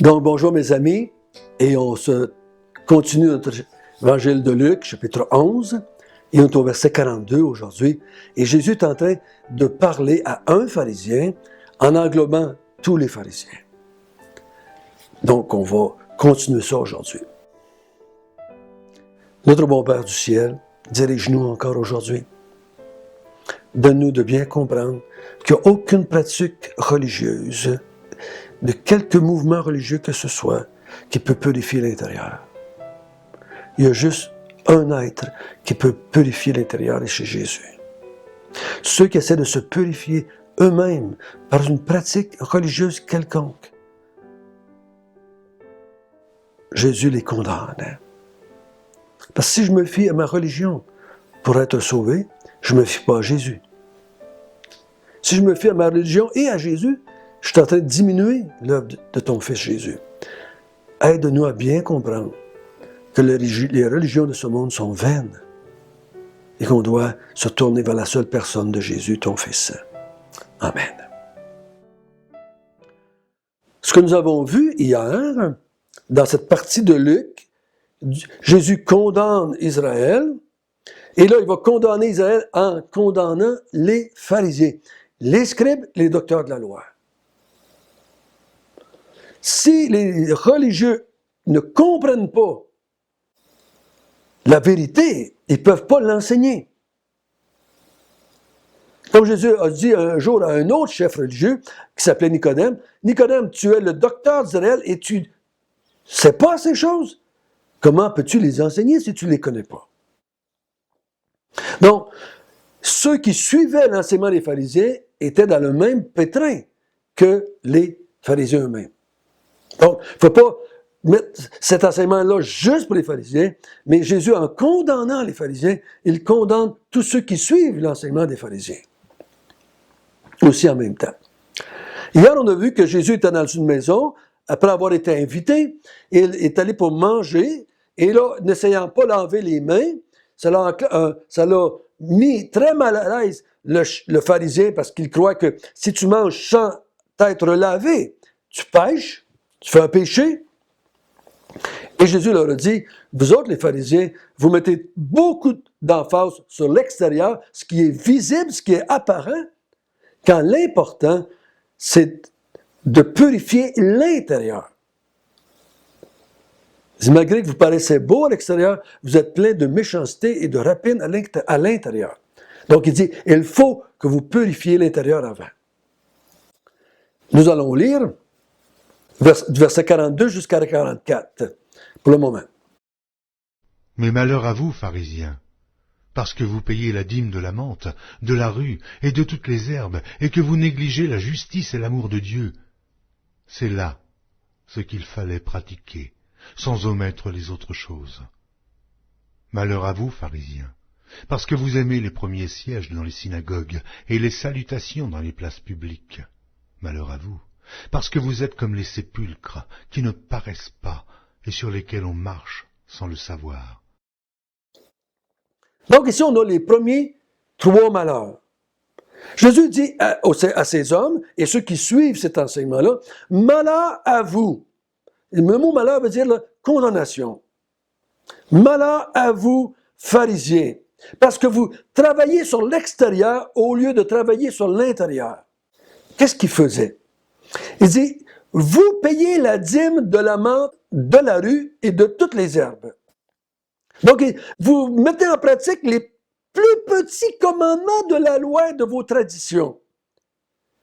Donc, bonjour mes amis, et on se continue notre évangile de Luc, chapitre 11, et on est au verset 42 aujourd'hui, et Jésus est en train de parler à un pharisien en englobant tous les pharisiens. Donc, on va continuer ça aujourd'hui. Notre bon Père du ciel, dirige-nous encore aujourd'hui. Donne-nous de bien comprendre qu'il n'y a aucune pratique religieuse, de quelque mouvement religieux que ce soit, qui peut purifier l'intérieur. Il y a juste un être qui peut purifier l'intérieur, et c'est Jésus. Ceux qui essaient de se purifier eux-mêmes par une pratique religieuse quelconque, Jésus les condamne. Parce que si je me fie à ma religion pour être sauvé, je ne me fie pas à Jésus. Si je me fie à ma religion et à Jésus, je suis en train de diminuer l'œuvre de ton Fils Jésus. Aide-nous à bien comprendre que les religions de ce monde sont vaines et qu'on doit se tourner vers la seule personne de Jésus, ton Fils. Amen. Ce que nous avons vu hier, dans cette partie de Luc, Jésus condamne Israël, et là, il va condamner Israël en condamnant les pharisiens, les scribes, les docteurs de la loi. Si les religieux ne comprennent pas la vérité, ils ne peuvent pas l'enseigner. Comme Jésus a dit un jour à un autre chef religieux qui s'appelait Nicodème, « Nicodème, tu es le docteur d'Israël et tu ne sais pas ces choses. Comment peux-tu les enseigner si tu ne les connais pas? » Donc, ceux qui suivaient l'enseignement des pharisiens étaient dans le même pétrin que les pharisiens eux-mêmes. Donc, il ne faut pas mettre cet enseignement-là juste pour les pharisiens, mais Jésus, en condamnant les pharisiens, il condamne tous ceux qui suivent l'enseignement des pharisiens. Aussi en même temps. Hier, on a vu que Jésus était dans une maison, après avoir été invité, il est allé pour manger, et là, n'essayant pas d'enlever les mains, ça l'a mis très mal à l'aise le pharisien, parce qu'il croit que si tu manges sans t'être lavé, tu pêches, tu fais un péché. Et Jésus leur a dit, vous autres les pharisiens, vous mettez beaucoup d'emphase sur l'extérieur, ce qui est visible, ce qui est apparent, quand l'important, c'est de purifier l'intérieur. Malgré que vous paraissez beau à l'extérieur, vous êtes plein de méchanceté et de rapine à l'intérieur. Donc il dit, il faut que vous purifiez l'intérieur avant. Nous allons lire du verset 42 jusqu'à 44, pour le moment. Mais malheur à vous, pharisiens, parce que vous payez la dîme de la menthe, de la rue et de toutes les herbes, et que vous négligez la justice et l'amour de Dieu. C'est là ce qu'il fallait pratiquer, sans omettre les autres choses. Malheur à vous, pharisiens, parce que vous aimez les premiers sièges dans les synagogues et les salutations dans les places publiques. Malheur à vous, parce que vous êtes comme les sépulcres qui ne paraissent pas et sur lesquels on marche sans le savoir. Donc ici, on a les premiers trois malheurs. Jésus dit à ces hommes et ceux qui suivent cet enseignement-là, « Malheur à vous ». Le mot « malheur » veut dire la condamnation. « Malheur à vous, pharisiens ». Parce que vous travaillez sur l'extérieur au lieu de travailler sur l'intérieur. Qu'est-ce qu'il faisait? Il dit, vous payez la dîme de la menthe, de la rue et de toutes les herbes. Donc, vous mettez en pratique les plus petits commandements de la loi et de vos traditions.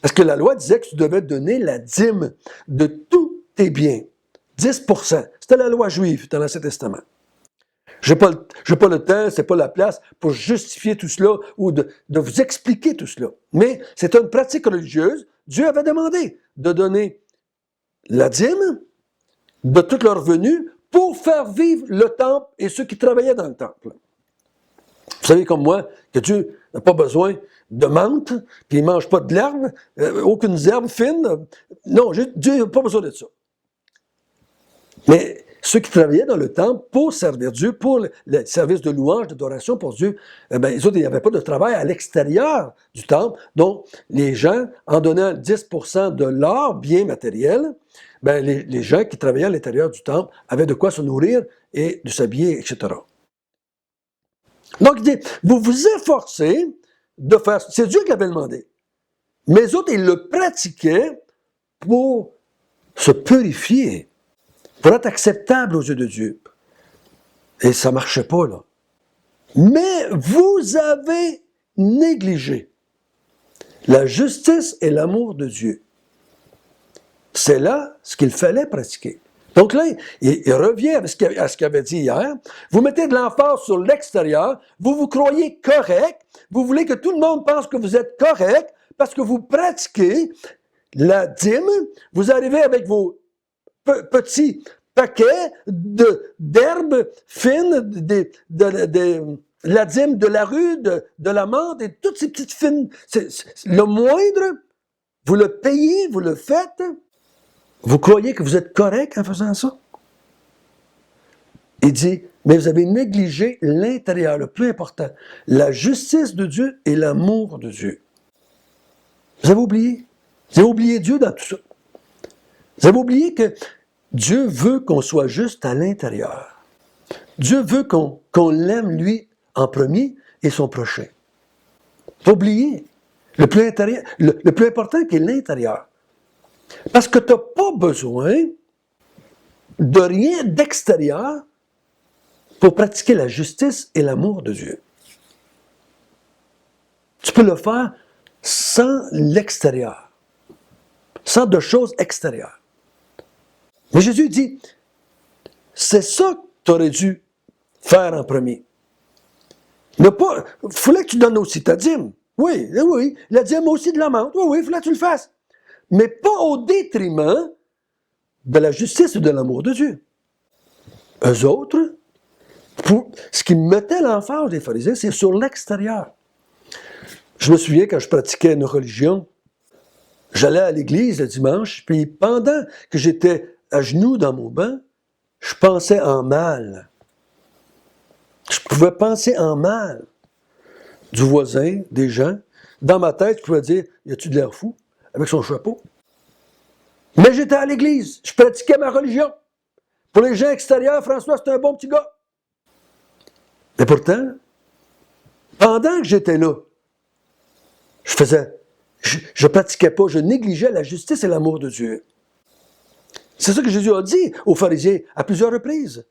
Parce que la loi disait que tu devais donner la dîme de tous tes biens. 10%. C'était la loi juive dans l'Ancien Testament. Je n'ai pas le temps, ce n'est pas la place pour justifier tout cela ou de vous expliquer tout cela. Mais c'est une pratique religieuse. Dieu avait demandé de donner la dîme de tout leur revenu pour faire vivre le temple et ceux qui travaillaient dans le temple. Vous savez comme moi que Dieu n'a pas besoin de menthe, puis il ne mange pas de l'herbe, aucune herbe fine. Non, Dieu n'a pas besoin de ça. Mais ceux qui travaillaient dans le temple pour servir Dieu, pour le service de louange, d'adoration pour Dieu, eh bien, les autres, il n'y avait pas de travail à l'extérieur du temple. Donc, les gens, en donnant 10% de leur bien matériel, ben, les gens qui travaillaient à l'intérieur du temple avaient de quoi se nourrir et de s'habiller, etc. Donc, il dit, vous vous efforcez de faire... C'est Dieu qui l'avait demandé. Mais les autres, ils le pratiquaient pour se purifier, pour être acceptable aux yeux de Dieu. Et ça ne marchait pas, là. Mais vous avez négligé la justice et l'amour de Dieu. C'est là ce qu'il fallait pratiquer. Donc là, il revient à ce qu'il avait dit hier. Vous mettez de l'emphase sur l'extérieur, vous vous croyez correct, vous voulez que tout le monde pense que vous êtes correct parce que vous pratiquez la dîme, vous arrivez avec vos petits paquets d'herbes fines, de la dîme de la rue, de la menthe, et toutes ces petites fines. Le moindre, vous le payez, vous le faites. Vous croyez que vous êtes correct en faisant ça? Il dit, mais vous avez négligé l'intérieur, le plus important, la justice de Dieu et l'amour de Dieu. Vous avez oublié. Vous avez oublié Dieu dans tout ça. Vous avez oublié que Dieu veut qu'on soit juste à l'intérieur. Dieu veut qu'on l'aime, lui, en premier et son prochain. Vous avez oublié le plus important qui est l'intérieur. Parce que tu n'as pas besoin de rien d'extérieur pour pratiquer la justice et l'amour de Dieu. Tu peux le faire sans l'extérieur, sans de choses extérieures. Mais Jésus dit, c'est ça que tu aurais dû faire en premier. Il fallait que tu donnes aussi ta dîme. Oui, la dîme aussi de la menthe. Oui, il fallait que tu le fasses. Mais pas au détriment de la justice et de l'amour de Dieu. Eux autres, ce qui mettait l'emphase des pharisiens, c'est sur l'extérieur. Je me souviens quand je pratiquais une religion, j'allais à l'église le dimanche, puis pendant que j'étais à genoux dans mon banc, je pensais en mal. Je pouvais penser en mal du voisin, des gens. Dans ma tête, je pouvais dire, y a-tu de l'air fou? Avec son chapeau. Mais j'étais à l'église, je pratiquais ma religion. Pour les gens extérieurs, François, c'était un bon petit gars. Et pourtant, pendant que j'étais là, je pratiquais pas, je négligeais la justice et l'amour de Dieu. C'est ça que Jésus a dit aux pharisiens à plusieurs reprises.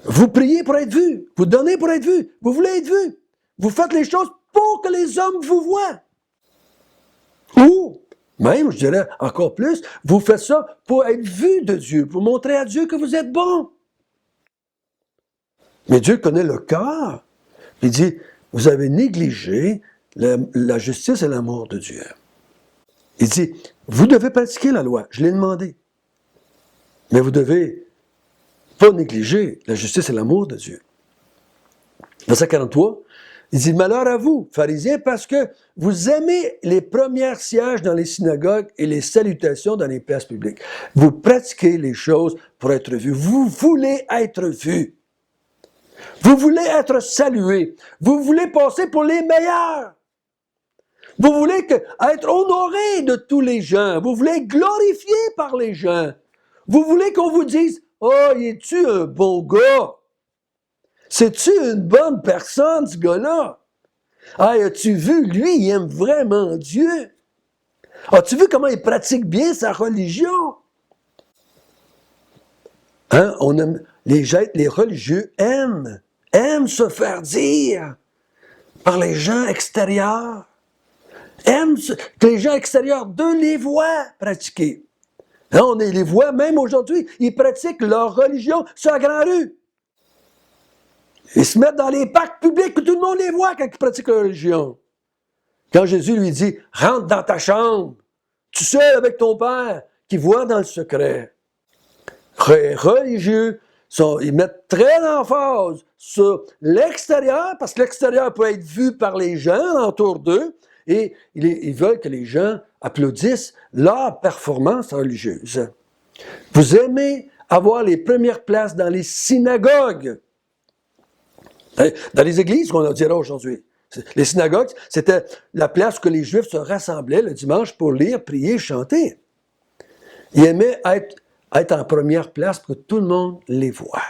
Vous priez pour être vus, vous donnez pour être vus, vous voulez être vus. Vous faites les choses pour que les hommes vous voient. Ou, même, je dirais encore plus, vous faites ça pour être vu de Dieu, pour montrer à Dieu que vous êtes bon. Mais Dieu connaît le cœur. Il dit, vous avez négligé la justice et l'amour de Dieu. Il dit, vous devez pratiquer la loi, je l'ai demandé. Mais vous devez pas négliger la justice et l'amour de Dieu. Verset 43, il dit, malheur à vous, pharisiens, parce que vous aimez les premiers sièges dans les synagogues et les salutations dans les places publiques. Vous pratiquez les choses pour être vus. Vous voulez être vus. Vous voulez être salués. Vous voulez passer pour les meilleurs. Vous voulez être honoré de tous les gens. Vous voulez être glorifié par les gens. Vous voulez qu'on vous dise, « Oh, es-tu un bon gars? C'est-tu une bonne personne, ce gars-là? Ah, as-tu vu, lui, il aime vraiment Dieu. As-tu vu comment il pratique bien sa religion? » Hein, les religieux aiment se faire dire par les gens extérieurs. Aiment que les gens extérieurs de les voient pratiquer. Hein, on les voit, même aujourd'hui, ils pratiquent leur religion sur la grande rue. Ils se mettent dans les parcs publics que tout le monde les voit quand ils pratiquent leur religion. Quand Jésus lui dit, rentre dans ta chambre, tu seul avec ton Père, qui voit dans le secret. Les religieux, ils mettent très d'emphase sur l'extérieur, parce que l'extérieur peut être vu par les gens autour d'eux, et ils veulent que les gens applaudissent leur performance religieuse. Vous aimez avoir les premières places dans les synagogues. Dans les églises, qu'on dirait aujourd'hui. Les synagogues, c'était la place où les Juifs se rassemblaient le dimanche pour lire, prier, chanter. Ils aimaient être en première place pour que tout le monde les voie.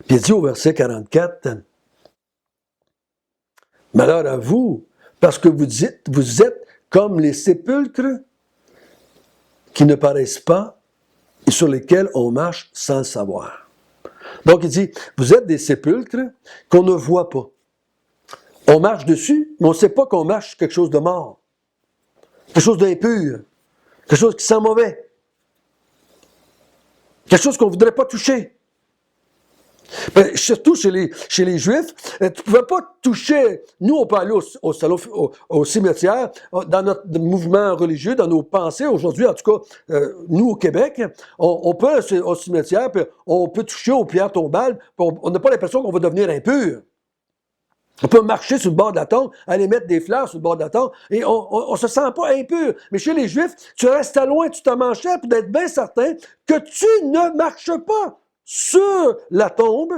Puis il dit au verset 44, « Malheur à vous, parce que vous êtes comme les sépulcres qui ne paraissent pas et sur lesquels on marche sans le savoir. » Donc il dit, vous êtes des sépulcres qu'on ne voit pas. On marche dessus, mais on ne sait pas qu'on marche sur quelque chose de mort, quelque chose d'impur, quelque chose qui sent mauvais, quelque chose qu'on ne voudrait pas toucher. Mais surtout chez les Juifs, tu ne pouvais pas toucher. Nous, on peut aller au cimetière, dans notre mouvement religieux, dans nos pensées. Aujourd'hui, en tout cas, nous, au Québec, on peut aller au cimetière, puis on peut toucher aux pierres tombales, puis on n'a pas l'impression qu'on va devenir impur. On peut marcher sur le bord de la tombe, aller mettre des fleurs sur le bord de la tombe, et on ne se sent pas impur. Mais chez les Juifs, tu restes loin, tu te manchais, pour d'être bien certain que tu ne marches pas sur la tombe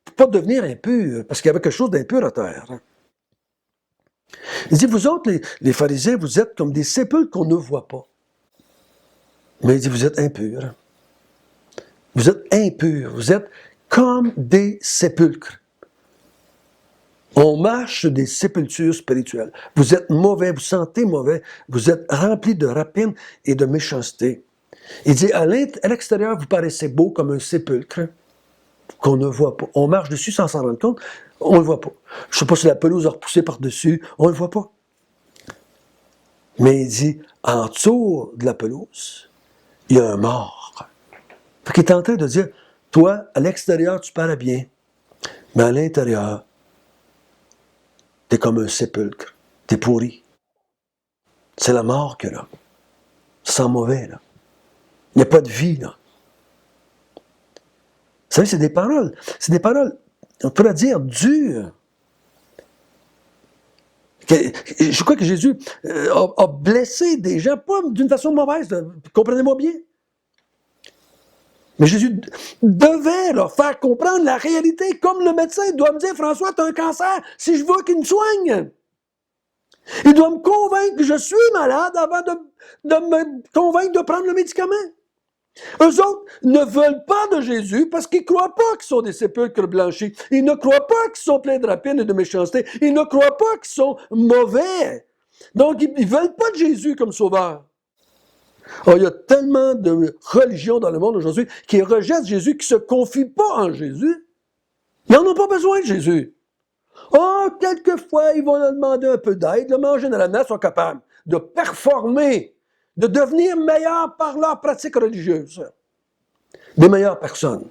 pour ne pas devenir impur, parce qu'il y avait quelque chose d'impur à terre. Il dit, vous autres, les pharisiens, vous êtes comme des sépulcres qu'on ne voit pas. Mais il dit, vous êtes impurs. Vous êtes impurs, vous êtes comme des sépulcres. On marche sur des sépultures spirituelles. Vous êtes mauvais, vous sentez mauvais, vous êtes remplis de rapine et de méchanceté. Il dit, à l'extérieur, vous paraissez beau comme un sépulcre qu'on ne voit pas. On marche dessus sans s'en rendre compte, on ne le voit pas. Je ne sais pas si la pelouse a repoussé par-dessus, on ne le voit pas. Mais il dit, en dessous de la pelouse, il y a un mort. Fait qu'il est en train de dire, toi, à l'extérieur, tu parais bien, mais à l'intérieur, t'es comme un sépulcre, t'es pourri. C'est la mort que là. Ça sent mauvais, là. Il n'y a pas de vie, là. Vous savez, c'est des paroles, on pourrait dire, dures. Je crois que Jésus a blessé des gens, pas d'une façon mauvaise, comprenez-moi bien. Mais Jésus devait leur faire comprendre la réalité, comme le médecin doit me dire, François, tu as un cancer, si je veux qu'il me soigne. Il doit me convaincre que je suis malade avant de me convaincre de prendre le médicament. Eux autres ne veulent pas de Jésus parce qu'ils ne croient pas qu'ils sont des sépulcres blanchis. Ils ne croient pas qu'ils sont pleins de rapine et de méchanceté. Ils ne croient pas qu'ils sont mauvais. Donc, ils ne veulent pas de Jésus comme sauveur. Oh, il y a tellement de religions dans le monde aujourd'hui qui rejettent Jésus, qui ne se confient pas en Jésus. Ils n'en ont pas besoin de Jésus. Oh, quelquefois, ils vont leur demander un peu d'aide, mais en général, ils sont capables de performer, de devenir meilleurs par leur pratique religieuse. Des meilleures personnes.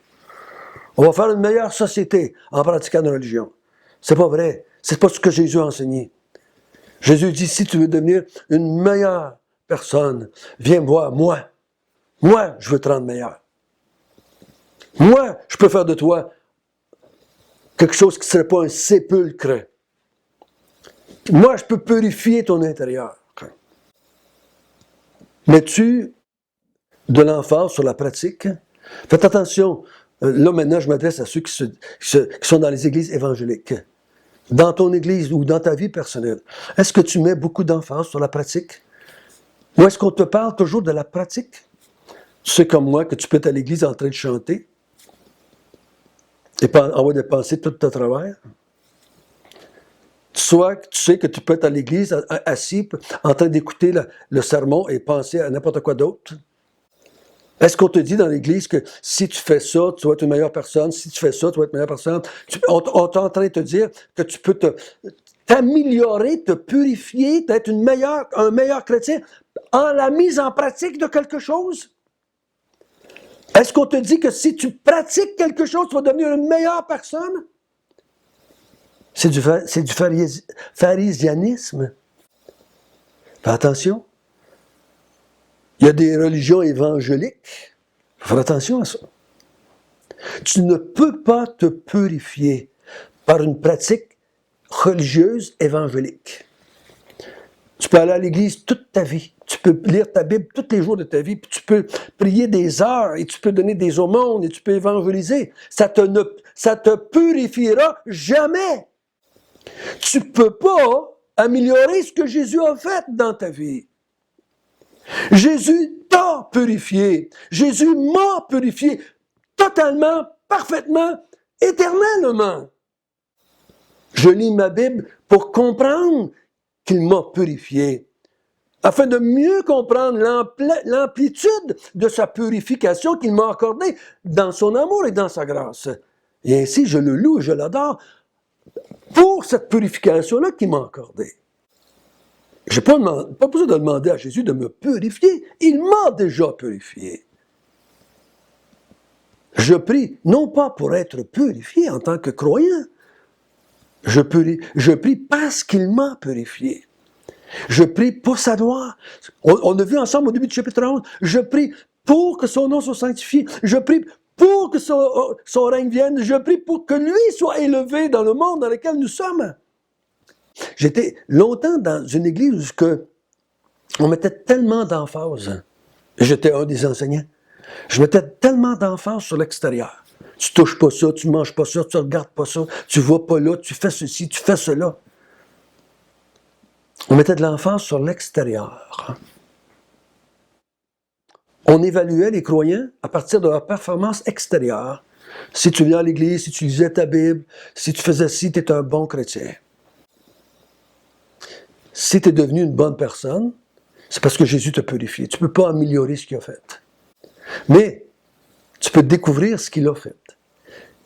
On va faire une meilleure société en pratiquant une religion. C'est pas vrai. C'est pas ce que Jésus a enseigné. Jésus dit, si tu veux devenir une meilleure personne, viens me voir, moi. Moi, je veux te rendre meilleur. Moi, je peux faire de toi quelque chose qui ne serait pas un sépulcre. Moi, je peux purifier ton intérieur. Mets-tu de l'emphase sur la pratique? Faites attention. Là, maintenant, je m'adresse à ceux qui sont dans les églises évangéliques. Dans ton église ou dans ta vie personnelle, est-ce que tu mets beaucoup d'emphase sur la pratique? Ou est-ce qu'on te parle toujours de la pratique? Tu sais comme moi que tu peux être à l'église en train de chanter et envoyer des pensées tout à travers. Soit tu sais que tu peux être à l'église assis en train d'écouter le sermon et penser à n'importe quoi d'autre. Est-ce qu'on te dit dans l'église que si tu fais ça, tu vas être une meilleure personne, si tu fais ça, tu vas être une meilleure personne? On est en train de te dire que tu peux t'améliorer, te purifier, être un meilleur chrétien en la mise en pratique de quelque chose? Est-ce qu'on te dit que si tu pratiques quelque chose, tu vas devenir une meilleure personne? C'est du pharisianisme. Fais attention. Il y a des religions évangéliques. Il faut faire attention à ça. Tu ne peux pas te purifier par une pratique religieuse évangélique. Tu peux aller à l'église toute ta vie. Tu peux lire ta Bible tous les jours de ta vie, puis tu peux prier des heures, et tu peux donner des aumônes, et tu peux évangéliser. Ça te purifiera jamais. Tu ne peux pas améliorer ce que Jésus a fait dans ta vie. Jésus t'a purifié. Jésus m'a purifié totalement, parfaitement, éternellement. Je lis ma Bible pour comprendre qu'il m'a purifié, afin de mieux comprendre l'amplitude de sa purification qu'il m'a accordée dans son amour et dans sa grâce. Et ainsi, je le loue et je l'adore pour cette purification-là qu'il m'a accordée. Je n'ai pas besoin de demander à Jésus de me purifier. Il m'a déjà purifié. Je prie, non pas pour être purifié en tant que croyant. Je prie parce qu'il m'a purifié. Je prie pour sa gloire. On a vu ensemble au début du chapitre 11. Je prie pour que son nom soit sanctifié. Je prie pour que son règne vienne. Je prie pour que lui soit élevé dans le monde dans lequel nous sommes. J'étais longtemps dans une église où on mettait tellement d'emphase. J'étais un des enseignants. Je mettais tellement d'emphase sur l'extérieur. Tu touches pas ça, tu manges pas ça, tu regardes pas ça, tu vois pas là, tu fais ceci, tu fais cela. On mettait de l'emphase sur l'extérieur. On évaluait les croyants à partir de leur performance extérieure. Si tu viens à l'église, si tu lisais ta Bible, si tu faisais ci, tu es un bon chrétien. Si tu es devenu une bonne personne, c'est parce que Jésus t'a purifié. Tu ne peux pas améliorer ce qu'il a fait. Mais tu peux découvrir ce qu'il a fait.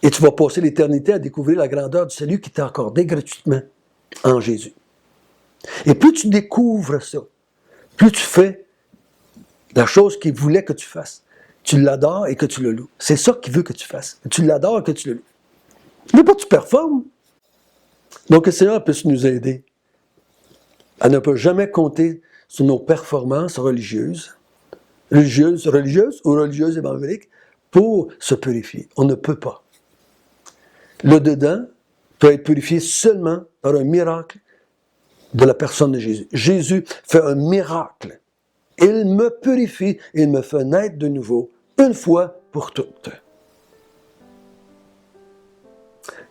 Et tu vas passer l'éternité à découvrir la grandeur du salut qui t'a accordé gratuitement en Jésus. Et plus tu découvres ça, plus tu fais la chose qu'il voulait que tu fasses. Tu l'adores et que tu le loues. C'est ça qu'il veut que tu fasses. Tu l'adores et que tu le loues. Il ne veut pas que tu performes. Donc le Seigneur puisse nous aider à ne pas jamais compter sur nos performances religieuses ou religieuses évangéliques pour se purifier. On ne peut pas. Le dedans peut être purifié seulement par un miracle de la personne de Jésus. Jésus fait un miracle. Il me purifie, il me fait naître de nouveau, une fois pour toutes.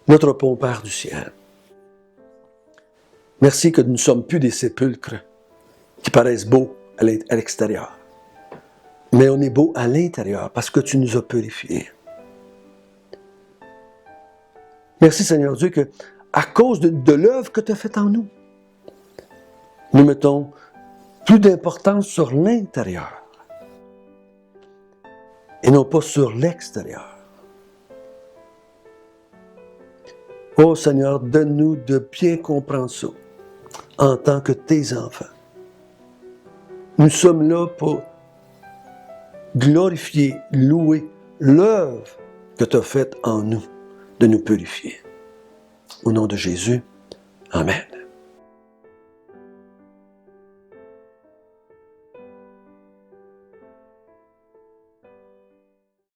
Notre bon Père du ciel, merci que nous ne sommes plus des sépulcres qui paraissent beaux à l'extérieur. Mais on est beau à l'intérieur parce que tu nous as purifiés. Merci Seigneur Dieu que, à cause de l'œuvre que tu as faite en nous, nous mettons plus d'importance sur l'intérieur et non pas sur l'extérieur. Oh Seigneur, donne-nous de bien comprendre ça en tant que tes enfants. Nous sommes là pour glorifier, louer l'œuvre que tu as faite en nous, de nous purifier. Au nom de Jésus, Amen.